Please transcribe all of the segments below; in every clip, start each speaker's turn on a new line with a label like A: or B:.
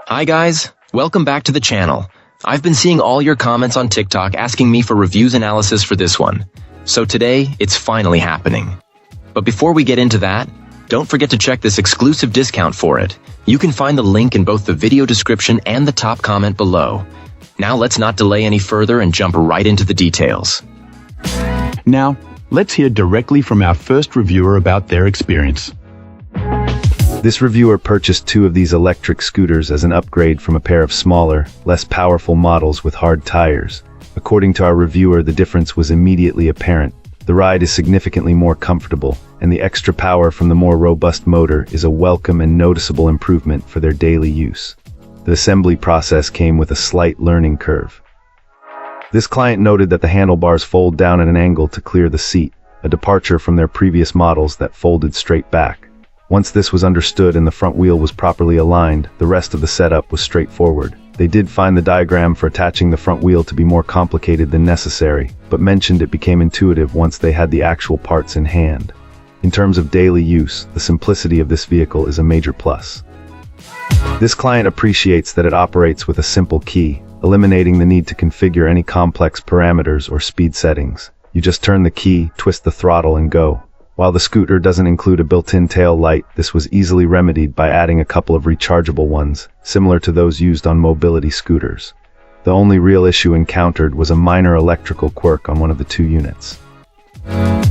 A: Hi guys, welcome back to the channel. I've been seeing all your comments on TikTok asking me for reviews analysis for this one. So today, it's finally happening. But before we get into that, don't forget to check this exclusive discount for it. You can find the link in both the video description and the top comment below. Now let's not delay any further and jump right into the details.
B: Now, let's hear directly from our first reviewer about their experience.
C: This reviewer purchased two of these electric scooters as an upgrade from a pair of smaller, less powerful models with hard tires. According to our reviewer, the difference was immediately apparent. The ride is significantly more comfortable, and the extra power from the more robust motor is a welcome and noticeable improvement for their daily use. The assembly process came with a slight learning curve. This client noted that the handlebars fold down at an angle to clear the seat, a departure from their previous models that folded straight back. Once this was understood and the front wheel was properly aligned, the rest of the setup was straightforward. They did find the diagram for attaching the front wheel to be more complicated than necessary, but mentioned it became intuitive once they had the actual parts in hand. In terms of daily use, the simplicity of this vehicle is a major plus. This client appreciates that it operates with a simple key, eliminating the need to configure any complex parameters or speed settings. You just turn the key, twist the throttle, and go. While the scooter doesn't include a built-in tail light, this was easily remedied by adding a couple of rechargeable ones, similar to those used on mobility scooters. The only real issue encountered was a minor electrical quirk on one of the two units.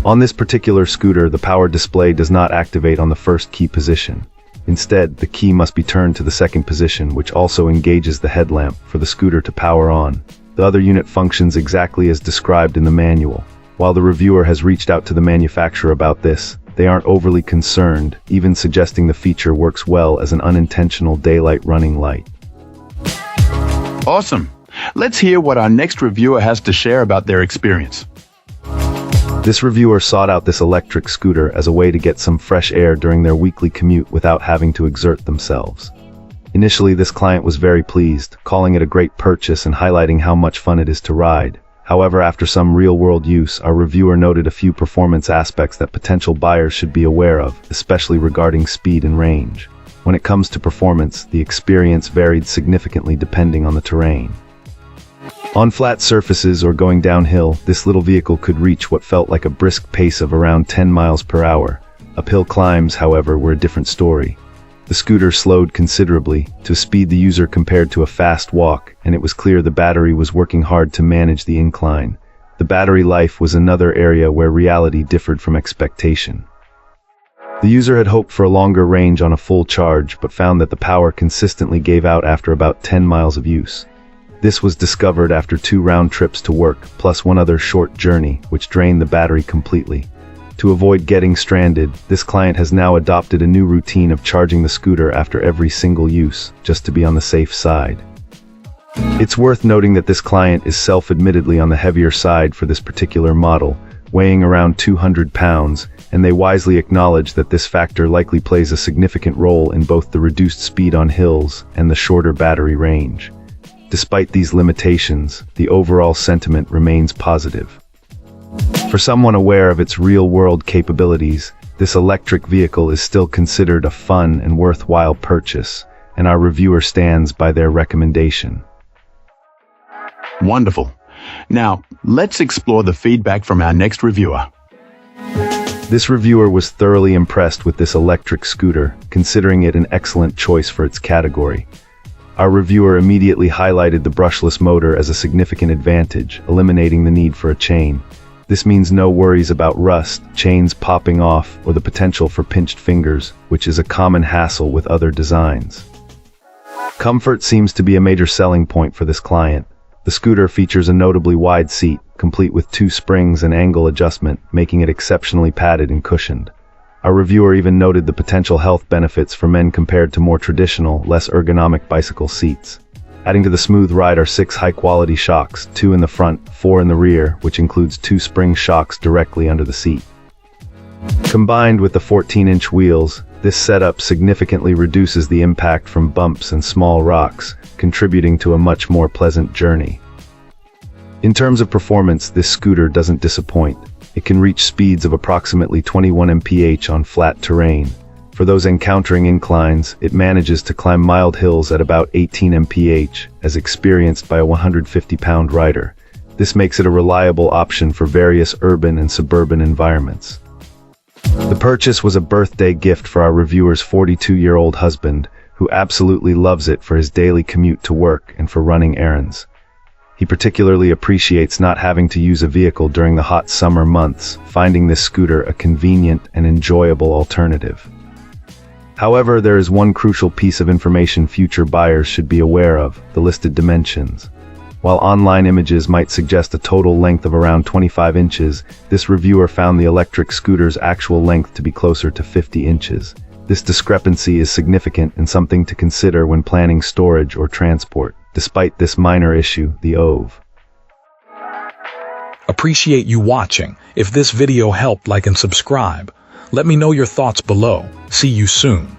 C: On this particular scooter, the power display does not activate on the first key position. Instead, the key must be turned to the second position, which also engages the headlamp for the scooter to power on. The other unit functions exactly as described in the manual. While the reviewer has reached out to the manufacturer about this, they aren't overly concerned, even suggesting the feature works well as an unintentional daylight running light.
B: Awesome! Let's hear what our next reviewer has to share about their experience.
C: This reviewer sought out this electric scooter as a way to get some fresh air during their weekly commute without having to exert themselves. Initially, this client was very pleased, calling it a great purchase and highlighting how much fun it is to ride. However, after some real-world use, our reviewer noted a few performance aspects that potential buyers should be aware of, especially regarding speed and range. When it comes to performance, the experience varied significantly depending on the terrain. On flat surfaces or going downhill, this little vehicle could reach what felt like a brisk pace of around 10 miles per hour. Uphill climbs, however, were a different story. The scooter slowed considerably, to speed the user compared to a fast walk, and it was clear the battery was working hard to manage the incline. The battery life was another area where reality differed from expectation. The user had hoped for a longer range on a full charge, but found that the power consistently gave out after about 10 miles of use. This was discovered after 2 round trips to work, plus one other short journey, which drained the battery completely. To avoid getting stranded, this client has now adopted a new routine of charging the scooter after every single use, just to be on the safe side. It's worth noting that this client is self-admittedly on the heavier side for this particular model, weighing around 200 pounds, and they wisely acknowledge that this factor likely plays a significant role in both the reduced speed on hills and the shorter battery range. Despite these limitations, the overall sentiment remains positive. For someone aware of its real-world capabilities, this electric vehicle is still considered a fun and worthwhile purchase, and our reviewer stands by their recommendation.
B: Wonderful. Now, let's explore the feedback from our next reviewer.
C: This reviewer was thoroughly impressed with this electric scooter, considering it an excellent choice for its category. Our reviewer immediately highlighted the brushless motor as a significant advantage, eliminating the need for a chain. This means no worries about rust, chains popping off, or the potential for pinched fingers, which is a common hassle with other designs. Comfort seems to be a major selling point for this client. The scooter features a notably wide seat, complete with 2 springs and angle adjustment, making it exceptionally padded and cushioned. Our reviewer even noted the potential health benefits for men compared to more traditional, less ergonomic bicycle seats. Adding to the smooth ride are 6 high-quality shocks, 2 in the front, 4 in the rear, which includes 2 spring shocks directly under the seat. Combined with the 14-inch wheels, this setup significantly reduces the impact from bumps and small rocks, contributing to a much more pleasant journey. In terms of performance, this scooter doesn't disappoint. It can reach speeds of approximately 21 mph on flat terrain. For those encountering inclines, it manages to climb mild hills at about 18 mph, as experienced by a 150-pound rider. This makes it a reliable option for various urban and suburban environments. The purchase was a birthday gift for our reviewer's 42-year-old husband, who absolutely loves it for his daily commute to work and for running errands. He particularly appreciates not having to use a vehicle during the hot summer months, finding this scooter a convenient and enjoyable alternative. However, there is one crucial piece of information future buyers should be aware of: the listed dimensions. While online images might suggest a total length of around 25 inches, this reviewer found the electric scooter's actual length to be closer to 50 inches. This discrepancy is significant and something to consider when planning storage or transport. Despite this minor issue, the OV.
D: Appreciate you watching. If this video helped, like and subscribe. Let me know your thoughts below. See you soon.